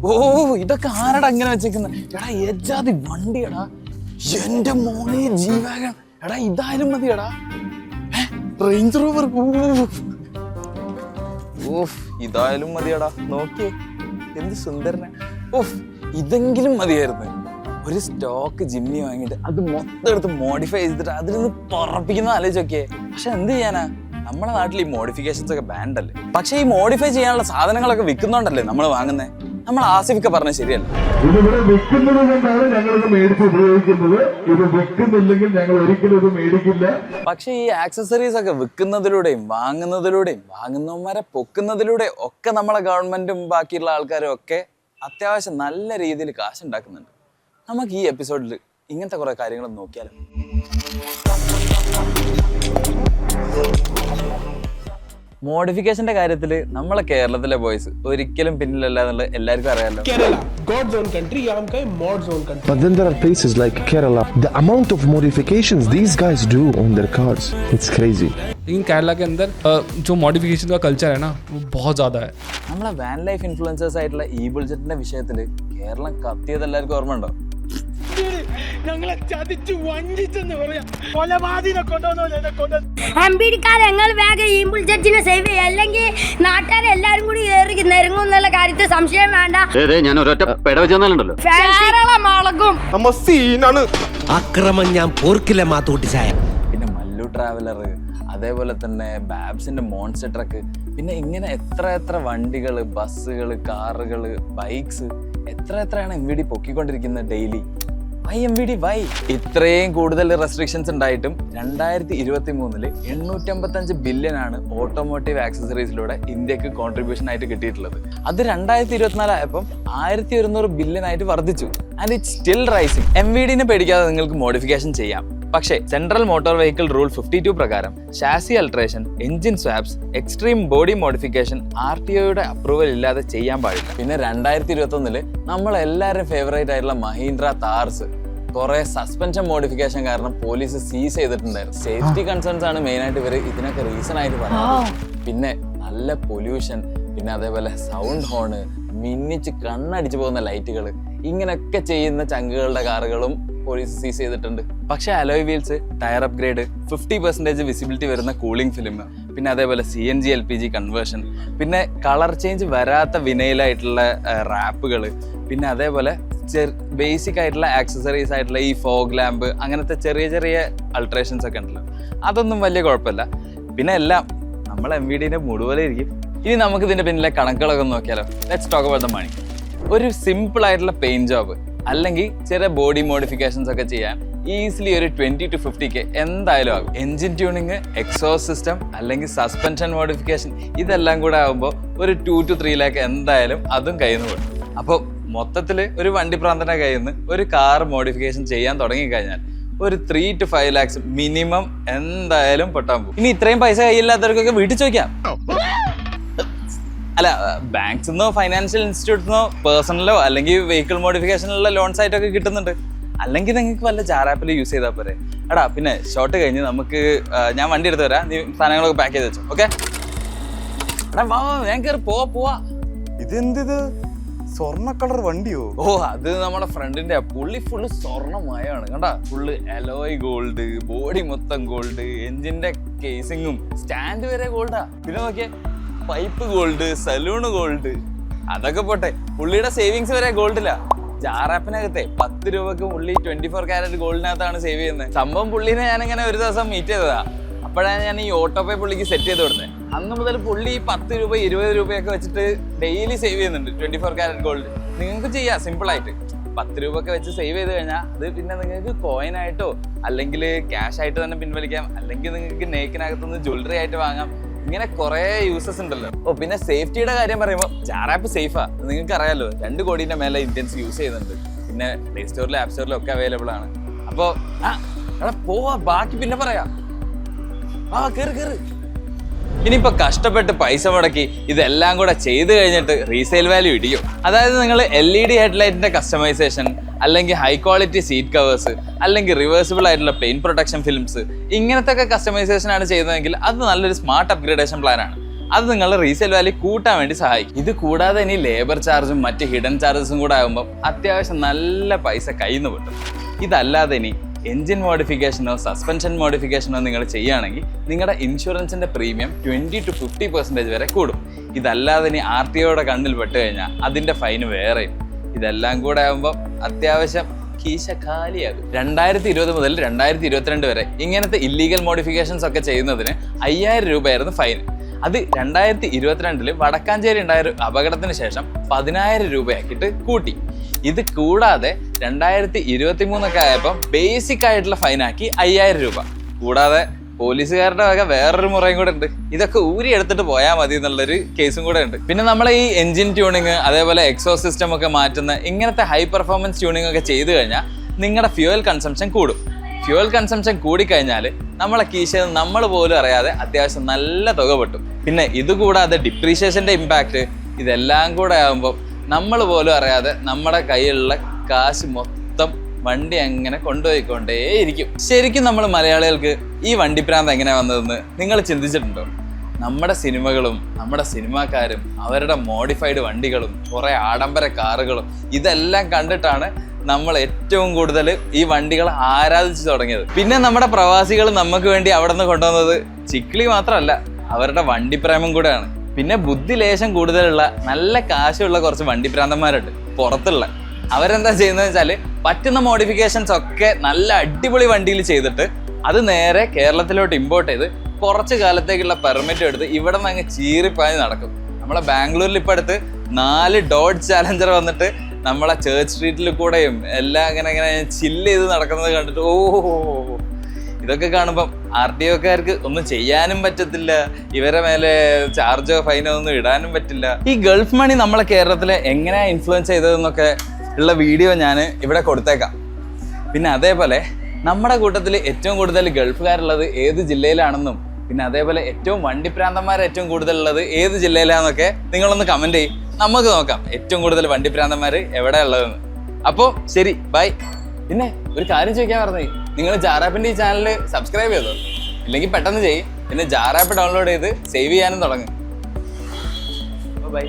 ഓ ഇതൊക്കെ ആരടാ ഇങ്ങനെ വെച്ചേക്കുന്നത്? എടാ എജാതി വണ്ടിയടാ, എന്റെ മോനെ ജീവാഗൺ. എടാ ഇതായാലും മതിയടാ, റേഞ്ച് റോവർ. ഓഫ് ഇതായാലും മതിയടാ, നോക്കിയേ എന്ത് സുന്ദരന. ഓഫ് ഇതെങ്കിലും മതിയായിരുന്നു. ഒരു സ്റ്റോക്ക് ജിമ്മി വാങ്ങിയിട്ട് അത് മൊത്തം എടുത്ത് മോഡിഫൈ ചെയ്തിട്ട് അതിലൊന്ന് പറപ്പിക്കുന്ന ആലോചിച്ചൊക്കെ. പക്ഷെ എന്ത് ചെയ്യാനാ, നമ്മുടെ നാട്ടിൽ ഈ മോഡിഫിക്കേഷൻസ് ഒക്കെ ബാൻഡ് അല്ലേ. പക്ഷെ ഈ മോഡിഫൈ ചെയ്യാനുള്ള സാധനങ്ങളൊക്കെ വിൽക്കുന്നോണ്ടല്ലേ നമ്മൾ വാങ്ങുന്നത്. നമ്മൾ ആസിഫൊക്കെ പറഞ്ഞ ശരിയല്ല. ഇതിവിടെ വിൽക്കുന്നത് കൊണ്ടാണ് ഞങ്ങളിത് മേടിച്ച് ഉപയോഗിക്കുന്നത്. ഇത് വിൽക്കുന്നില്ലെങ്കിൽ ഞങ്ങൾ ഒരിക്കലും ഇത് മേടിക്കില്ല. പക്ഷെ ഈ ആക്സസറീസ് ഒക്കെ വിൽക്കുന്നതിലൂടെയും വാങ്ങുന്നവന്മാരെ പൊക്കുന്നതിലൂടെയും ഒക്കെ നമ്മളെ ഗവൺമെന്റും ബാക്കിയുള്ള ആൾക്കാരും ഒക്കെ അത്യാവശ്യം നല്ല രീതിയിൽ കാശുണ്ടാക്കുന്നുണ്ട്. നമുക്ക് ഈ എപ്പിസോഡിൽ ഇങ്ങനത്തെ കുറെ കാര്യങ്ങൾ നോക്കിയാലോ. മോഡിഫിക്കേഷന്റെ കാര്യത്തിൽ നമ്മളെ കേരളത്തിലെ ബോയ്സ് ഒരിക്കലും പിന്നിലല്ല എന്നുള്ളത് എല്ലാവർക്കും അറിയാലോ. But then there are places like Kerala. The amount of modifications these guys do on their cars, it's crazy. लेकिन केरला के अंदर जो मॉडिफिकेशन का कल्चर है ना वो बहुत ज़्यादा है. നമ്മളെ വാൻ ലൈഫ് ഇൻഫ്ലുവൻസേഴ്സ് ആയിട്ടുള്ള ഈ ബുൾജറ്റിന്റെ വിഷയത്തിൽ കേരളം കത്തിയത് എല്ലാവർക്കും ഓർമ്മ ഉണ്ടോ? ഞങ്ങളെ ചതിച്ചു വഞ്ചിച്ചെന്ന് പറയാം. കൊലപാതകനെ കൊണ്ടുവന്നു ഞങ്ങൾ വേഗം ഈ ബുൾജറ്റിനെ സേവ് ചെയ്യുക, അല്ലെങ്കിൽ നാട്ടുകാരെല്ലാരും കൂടി ഏറി നിരങ്ങും എന്നുള്ള കാര്യത്തിൽ സംശയം വേണ്ട. ഞാൻ ഒരൊറ്റ പെടവെച്ചെന്നാലുണ്ടല്ലോ അക്രമം ഞാൻ പോർക്കില്ല മാത്തൂട്ടി ചായ. പിന്നെ മല്ലു ട്രാവലർ, അതേപോലെ തന്നെ ബാബ്സിന്റെ മോൺസ്റ്റർ ട്രക്ക്, പിന്നെ ഇങ്ങനെ എത്ര വണ്ടികള്, ബസ്സുകള്, കാറുകള്, ബൈക്സ്, എത്രയാണ് MVD പൊക്കിക്കൊണ്ടിരിക്കുന്നത് ഡെയിലി. വൈ ഇത്രയും കൂടുതൽ റെസ്ട്രിക്ഷൻസ് ഉണ്ടായിട്ടും 2023 855 ബില്യൺ ആണ് ഓട്ടോമോട്ടീവ് ആക്സസറീസിലൂടെ ഇന്ത്യക്ക് കോൺട്രിബ്യൂഷൻ ആയിട്ട് കിട്ടിയിട്ടുള്ളത്. അത് 2024 ആയപ്പം 1100 ബില്യൺ ആയിട്ട് വർദ്ധിച്ചു. And it still rising. MVDനെ പേടിക്കാതെ നിങ്ങൾക്ക് മോഡിഫിക്കേഷൻ ചെയ്യാം. പക്ഷേ സെൻട്രൽ മോട്ടോർ വെഹിക്കിൾ റൂൾ 52 പ്രകാരം chassis alteration, engine swaps, extreme body modification RTOയുടെ അപ്രൂവൽ ഇല്ലാതെ ചെയ്യാൻ പാടില്ല. പിന്നെ 2021 നമ്മളെല്ലാവരും ഫേവറേറ്റ് ആയിട്ടുള്ള മഹീന്ദ്ര താർസ് കുറെ സസ്പെൻഷൻ മോഡിഫിക്കേഷൻ കാരണം പോലീസ് സീസ് ചെയ്തിട്ടുണ്ടായിരുന്നു. സേഫ്റ്റി കൺസേൺസ് ആണ് മെയിൻ ആയിട്ട് ഇവർ ഇതിനൊക്കെ റീസൺ ആയിട്ട് പറയുന്നത്. പിന്നെ നല്ല പൊല്യൂഷൻ, പിന്നെ അതേപോലെ സൗണ്ട് ഹോണ്, മിന്നിച്ച് കണ്ണടിച്ചു പോകുന്ന ലൈറ്റുകൾ, ഇങ്ങനെയൊക്കെ ചെയ്യുന്ന ചങ്കുകളുടെ കാറുകളും പോലീസ് സീസ് ചെയ്തിട്ടുണ്ട്. പക്ഷേ alloy wheels, tyre upgrade, 50% visibility വരുന്ന കൂളിംഗ് ഫിലിം, പിന്നെ അതേപോലെ CNG LPG കൺവേർഷൻ, പിന്നെ കളർ ചേഞ്ച് വരാത്ത വിനയിലായിട്ടുള്ള റാപ്പുകൾ, പിന്നെ അതേപോലെ ബേസിക് ആയിട്ടുള്ള ആക്സസറീസ് ആയിട്ടുള്ള ഈ ഫോഗ് ലാമ്പ്, അങ്ങനത്തെ ചെറിയ അൾട്രേഷൻസ് ഒക്കെ ഉണ്ടല്ലോ, അതൊന്നും വലിയ കുഴപ്പമില്ല. പിന്നെ എല്ലാം നമ്മൾ MVDന്റെ മുഴുവൻ ഇരിക്കും. ഇനി നമുക്ക് ഇതിന്റെ പിന്നിലെ കണക്കുകളൊക്കെ നോക്കിയാലോ. Let's talk about the money. ഒരു സിമ്പിൾ ആയിട്ടുള്ള പെയിന്റ് ജോബ് അല്ലെങ്കിൽ ചെറിയ ബോഡി മോഡിഫിക്കേഷൻസ് ഒക്കെ ചെയ്യാൻ ഈസിലി ഒരു 20 to 50K എന്തായാലും ആകും. എൻജിൻ ട്യൂണിങ്, എക്സോസ് സിസ്റ്റം അല്ലെങ്കിൽ സസ്പെൻഷൻ മോഡിഫിക്കേഷൻ, ഇതെല്ലാം കൂടെ ആകുമ്പോൾ ഒരു 2 to 3 lakh എന്തായാലും അതും കയ്യിൽ നിന്ന് കൊടുക്കും. അപ്പോൾ മൊത്തത്തിൽ ഒരു വണ്ടി പ്രാന്തന്റെ കയ്യിൽ നിന്ന് ഒരു കാർ മോഡിഫിക്കേഷൻ ചെയ്യാൻ തുടങ്ങിക്കഴിഞ്ഞാൽ ഒരു 3 to 5 lakhs മിനിമം എന്തായാലും പൊട്ടാൻ പോകും. ഇനി ഇത്രയും പൈസ കയ്യില്ലാത്തവർക്കൊക്കെ വീട്ടിൽ ചോദിക്കാം. അല്ല, ബാങ്ക്സിൽ നിന്നോ ഫൈനാൻഷ്യൽ ഇൻസ്റ്റിറ്റ്യൂട്ടിൽ പേഴ്സണലോ അല്ലെങ്കിൽ വെഹിക്കിൾ മോഡിഫിക്കേഷനുള്ള ലോൺസ് ആയിട്ടൊക്കെ കിട്ടുന്നുണ്ട്. അല്ലെങ്കിൽ നിങ്ങൾക്ക് വല്ല ജാറാപ്പിൽ യൂസ് ചെയ്താൽ പോരെ. എടാ പിന്നെ ഷോർട്ട് കഴിഞ്ഞ് നമുക്ക് ഞാൻ വണ്ടി എടുത്ത് തരാം, നീ സാധനങ്ങളൊക്കെ പാക്ക് ചെയ്ത് വെച്ചോ. ഓക്കെ എടാ വാ, ഞാൻ കയറി പോവാ. ഇതെന്തിത് സ്വർണ്ണ കളർ വണ്ടിയോ? ഓ അത് നമ്മുടെ ഫ്രണ്ടിന്റെ, പുള്ളി ഫുള്ള് സ്വർണ്ണമയാണ് കണ്ടാ. ഫുള്ള് അലോയ് ഗോൾഡ്, ബോഡി മൊത്തം ഗോൾഡ്, എഞ്ചിന്റെ കേസിങ്ങും സ്റ്റാൻഡ് വരെ ഗോൾഡാ. പിന്നെ നോക്കിയേ, പൈപ്പ് ഗോൾഡ്, സലൂണ് ഗോൾഡ്, അതൊക്കെ പോട്ടെ, പുള്ളിയുടെ സേവിങ്സ് വരെ ഗോൾഡില്ല. ജാറാപ്പിനകത്തെ 10 രൂപക്ക് പുള്ളി 24 കാരറ്റ് ഗോൾഡിനകത്താണ് സേവ് ചെയ്യുന്നത്. സംഭവം പുള്ളിനെ ഞാനിങ്ങനെ ഒരു ദിവസം മീറ്റ് ചെയ്തതാ. അപ്പോഴാണ് ഞാൻ ഈ ഓട്ടോ പേ പുള്ളിക്ക് സെറ്റ് ചെയ്ത് കൊടുത്തത്. അന്ന് മുതൽ പുള്ളി 10 രൂപ 20 രൂപയൊക്കെ വെച്ചിട്ട് ഡെയിലി സേവ് ചെയ്യുന്നുണ്ട് 24 കാരറ്റ് ഗോൾഡ്. നിങ്ങൾക്ക് ചെയ്യാം സിമ്പിൾ ആയിട്ട്. 10 രൂപയൊക്കെ വെച്ച് സേവ് ചെയ്ത് കഴിഞ്ഞാൽ അത് പിന്നെ നിങ്ങൾക്ക് കോയിനായിട്ടോ അല്ലെങ്കിൽ ക്യാഷ് ആയിട്ട് തന്നെ പിൻവലിക്കാം, അല്ലെങ്കിൽ നിങ്ങൾക്ക് നെയ്ക്കിനകത്തുനിന്ന് ജ്വല്ലറി ആയിട്ട് വാങ്ങാം. ഇങ്ങനെ കുറെ യൂസസ് ഉണ്ടല്ലോ. ഓ പിന്നെ സേഫ്റ്റിയുടെ കാര്യം പറയുമ്പോൾ ജാറാപ്പ് സേഫാ, നിങ്ങൾക്ക് അറിയാലോ. 2 കോടിന്റെ മേലെ ഇന്ത്യൻസ് യൂസ് ചെയ്യുന്നുണ്ട്. പിന്നെ പ്ലേ സ്റ്റോറിലും ആപ്പ് സ്റ്റോറിലും ഒക്കെ അവൈലബിൾ ആണ്. അപ്പോൾ എടാ പോവാ, ബാക്കി പിന്നെ പറയാം. കേറ്. ഇനിയിപ്പോൾ കഷ്ടപ്പെട്ട് പൈസ മുടക്കി ഇതെല്ലാം കൂടെ ചെയ്ത് കഴിഞ്ഞിട്ട് റീസെയിൽ വാല്യൂ ഇടിയും. അതായത് നിങ്ങൾ LED ഹെഡ്ലൈറ്റിന്റെ കസ്റ്റമൈസേഷൻ, അല്ലെങ്കിൽ ഹൈ ക്വാളിറ്റി സീറ്റ് കവേഴ്സ്, അല്ലെങ്കിൽ റിവേഴ്സിബിൾ ആയിട്ടുള്ള പെയിന്റ് പ്രൊട്ടക്ഷൻ ഫിലിംസ്, ഇങ്ങനത്തെ ഒക്കെ കസ്റ്റമൈസേഷൻ ആണ് ചെയ്യുന്നതെങ്കിൽ അത് നല്ലൊരു സ്മാർട്ട് അപ്ഗ്രേഡേഷൻ പ്ലാൻ ആണ്. അത് നിങ്ങളുടെ റീസെയിൽ വാല്യൂ കൂട്ടാൻ വേണ്ടി സഹായിക്കും. ഇത് കൂടാതെ ഇനി ലേബർ ചാർജും മറ്റ് ഹിഡൻ ചാർജസും കൂടെ ആകുമ്പോൾ അത്യാവശ്യം നല്ല പൈസ കയ്യിൽ നിന്ന് കിട്ടും. ഇതല്ലാതെ ഇനി എൻജിൻ മോഡിഫിക്കേഷനോ സസ്പെൻഷൻ മോഡിഫിക്കേഷനോ നിങ്ങൾ ചെയ്യുകയാണെങ്കിൽ നിങ്ങളുടെ ഇൻഷുറൻസിൻ്റെ പ്രീമിയം 20 to 50% വരെ കൂടും. ഇതല്ലാതെ ഇനി RTOയുടെ കണ്ണിൽ പെട്ട് കഴിഞ്ഞാൽ അതിൻ്റെ ഫൈന് വേറെയും. ഇതെല്ലാം കൂടെ ആകുമ്പോൾ അത്യാവശ്യം കീശ കാലിയാകും. 2020 മുതൽ 2022 വരെ ഇങ്ങനത്തെ ഇല്ലീഗൽ മോഡിഫിക്കേഷൻസ് ഒക്കെ ചെയ്യുന്നതിന് 5000 രൂപയായിരുന്നു ഫൈൻ. അത് 2022 വടക്കാഞ്ചേരി ഉണ്ടായ ഒരു അപകടത്തിന് ശേഷം 10000 രൂപയാക്കിയിട്ട് കൂട്ടി. ഇത് കൂടാതെ 2023 ആയപ്പോൾ ബേസിക് ആയിട്ടുള്ള ഫൈനാക്കി 5000 രൂപ. കൂടാതെ പോലീസുകാരുടെ വക വേറൊരു മുറയും കൂടെ ഉണ്ട്. ഇതൊക്കെ ഊരി എടുത്തിട്ട് പോയാൽ മതി എന്നുള്ളൊരു കേസും കൂടെ ഉണ്ട്. പിന്നെ നമ്മൾ ഈ എൻജിൻ ട്യൂണിങ് അതേപോലെ എക്സോസ് സിസ്റ്റം ഒക്കെ മാറ്റുന്ന ഇങ്ങനത്തെ ഹൈ പെർഫോമൻസ് ട്യൂണിംഗ് ഒക്കെ ചെയ്തു കഴിഞ്ഞാൽ നിങ്ങളുടെ ഫ്യൂവൽ കൺസംഷൻ കൂടും. ഫ്യൂവൽ കൺസംഷൻ കൂടിക്കഴിഞ്ഞാൽ നമ്മളെ കീശയിൽ നമ്മൾ പോലും അറിയാതെ അത്യാവശ്യം നല്ല തുക പൊട്ടും. പിന്നെ ഇതുകൂടാതെ ഡിപ്രീഷിയേഷൻ്റെ ഇമ്പാക്റ്റ് ഇതെല്ലാം കൂടെ ആകുമ്പോൾ നമ്മൾ പോലും അറിയാതെ നമ്മുടെ കയ്യിലുള്ള കാശ് മൊത്തം വണ്ടി അങ്ങനെ കൊണ്ടുപോയിക്കൊണ്ടേയിരിക്കും. ശരിക്കും നമ്മൾ മലയാളികൾക്ക് ഈ വണ്ടിപ്രാന്ത് എങ്ങനെ വന്നതെന്ന് നിങ്ങൾ ചിന്തിച്ചിട്ടുണ്ടോ? നമ്മുടെ സിനിമകളും നമ്മുടെ സിനിമാക്കാരും അവരുടെ മോഡിഫൈഡ് വണ്ടികളും കുറേ ആഡംബര കാറുകളും ഇതെല്ലാം കണ്ടിട്ടാണ് നമ്മൾ ഏറ്റവും കൂടുതൽ ഈ വണ്ടികൾ ആരാധിച്ചു തുടങ്ങിയത്. പിന്നെ നമ്മുടെ പ്രവാസികൾ നമുക്ക് വേണ്ടി അവിടെ നിന്ന് കൊണ്ടുവന്നത് ചിക്ലി മാത്രമല്ല, അവരുടെ വണ്ടിപ്രേമം കൂടെയാണ്. പിന്നെ ബുദ്ധി ലേശം കൂടുതലുള്ള നല്ല കാശുള്ള കുറച്ച് വണ്ടിപ്രാന്തന്മാരുണ്ട് പുറത്തുള്ള. അവരെന്താ ചെയ്യുന്നത് വെച്ചാൽ പറ്റുന്ന മോഡിഫിക്കേഷൻസ് ഒക്കെ നല്ല അടിപൊളി വണ്ടിയിൽ ചെയ്തിട്ട് അത് നേരെ കേരളത്തിലോട്ട് ഇമ്പോർട്ട് ചെയ്ത് കുറച്ച് കാലത്തേക്കുള്ള പെർമിറ്റ് എടുത്ത് ഇവിടെ നിന്ന് അങ്ങ് ചീറിപ്പാഞ്ഞ് നടക്കും. നമ്മളെ ബാംഗ്ലൂരിൽ ഇപ്പോൾ അടുത്ത് 4 ഡോഡ്ജ് ചാലഞ്ചർ വന്നിട്ട് നമ്മളെ ചേർച്ച് സ്ട്രീറ്റിൽ കൂടെയും എല്ലാം അങ്ങനെ ചില്ല് ചെയ്ത് നടക്കുന്നത് കണ്ടിട്ട് ഇതൊക്കെ കാണുമ്പം RTOക്കാർക്ക് ഒന്നും ചെയ്യാനും പറ്റത്തില്ല, ഇവരെ മേലെ ചാർജോ ഫൈനോ ഒന്നും ഇടാനും പറ്റില്ല. ഈ ഗൾഫ് മണി നമ്മളെ കേരളത്തിലെ എങ്ങനെയാ ഇൻഫ്ലുവൻസ് ചെയ്തതെന്നൊക്കെ ഉള്ള വീഡിയോ ഞാൻ ഇവിടെ കൊടുത്തേക്കാം. പിന്നെ അതേപോലെ നമ്മുടെ കൂട്ടത്തിൽ ഏറ്റവും കൂടുതൽ ഗൾഫുകാരുള്ളത് ഏത് ജില്ലയിലാണെന്നും പിന്നെ അതേപോലെ ഏറ്റവും വണ്ടിപ്രാന്തന്മാർ ഏറ്റവും കൂടുതലുള്ളത് ഏത് ജില്ലയിലാണെന്നൊക്കെ നിങ്ങളൊന്ന് കമൻറ്റ് ചെയ്യും. നമുക്ക് നോക്കാം ഏറ്റവും കൂടുതൽ വണ്ടിപ്രാന്തന്മാർ എവിടെ ഉള്ളതെന്ന്. അപ്പോൾ ശരി, ബൈ. പിന്നെ ഒരു കാര്യം ചോദിക്കാൻ പറഞ്ഞു, നിങ്ങൾ ജാറാപ്പിൻ്റെ ഈ ചാനൽ സബ്സ്ക്രൈബ് ചെയ്തോ? ഇല്ലെങ്കിൽ പെട്ടെന്ന് ചെയ്യും. പിന്നെ ജാറാപ്പ് ഡൗൺലോഡ് ചെയ്ത് സേവ് ചെയ്യാനും തുടങ്ങും. ബൈ.